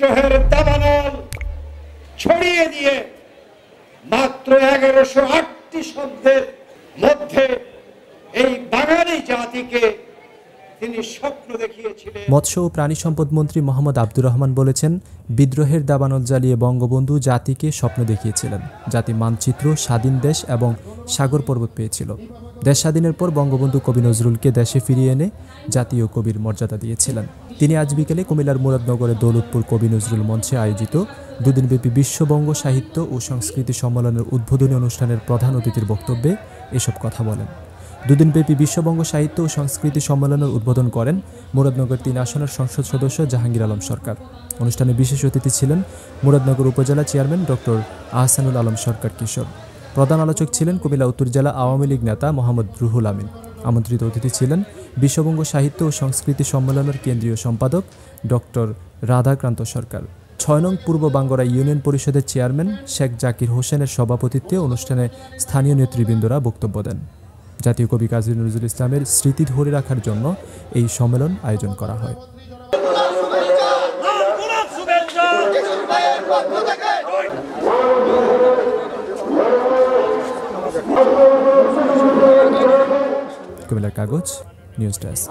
বিদ্রোহের দাবানল ছড়িয়ে দিয়ে মাত্র 1108টি শব্দের মধ্যে এই বাঙালি জাতিকে তিনি স্বপ্ন দেখিয়েছিলেন। মৎস্য ও প্রাণী সম্পদ মন্ত্রী মোহাম্মদ আব্দুর রহমান বলেছেন, বিদ্রোহের দাবানল জ্বালিয়ে বঙ্গবন্ধু জাতিকে স্বপ্ন দেখিয়েছিলেন। জাতি মানচিত্র, স্বাধীন দেশ এবং সাগর পর্বত পেয়েছিল। দেশ স্বাধীনের পর বঙ্গবন্ধু কবি নজরুলকে দেশে ফিরিয়ে এনে জাতীয় কবির মর্যাদা দিয়েছিলেন। তিনি আজ বিকেলে কুমিল্লার মুরাদনগরের দৌলতপুর কবি নজরুল মঞ্চে আয়োজিত দুদিনব্যাপী বিশ্ববঙ্গ সাহিত্য ও সংস্কৃতি সম্মেলনের উদ্বোধনী অনুষ্ঠানের প্রধান অতিথির বক্তব্যে এসব কথা বলেন। দুদিনব্যাপী বিশ্ববঙ্গ সাহিত্য ও সংস্কৃতি সম্মেলনের উদ্বোধন করেন মুরাদনগর 3 আসনের সংসদ সদস্য জাহাঙ্গীর আলম সরকার। অনুষ্ঠানে বিশেষ অতিথি ছিলেন মুরাদনগর উপজেলা চেয়ারম্যান ডক্টর আহসানুল আলম সরকার কিশোর। প্রধান আলোচক ছিলেন কুমিল্লা উত্তর জেলা আওয়ামী লীগ নেতা মোহাম্মদ রুহুল আমিন। আমন্ত্রিত অতিথি ছিলেন বিশ্ববঙ্গ সাহিত্য ও সংস্কৃতি সম্মেলনের কেন্দ্রীয় সম্পাদক ডক্টর রাধাকান্ত সরকার। 6 নং পূর্ব বাঙ্গরা ইউনিয়ন পরিষদের চেয়ারম্যান শেখ জাকির হোসেনের সভাপতিত্বে অনুষ্ঠানে স্থানীয় নেতৃবৃন্দরা বক্তব্য দেন। জাতীয় কবি কাজী নজরুল ইসলামের স্মৃতি ধরে রাখার জন্য এই সম্মেলন আয়োজন করা হয়। কুমিল্লার কাগজ, নিউজ ডেস্ক।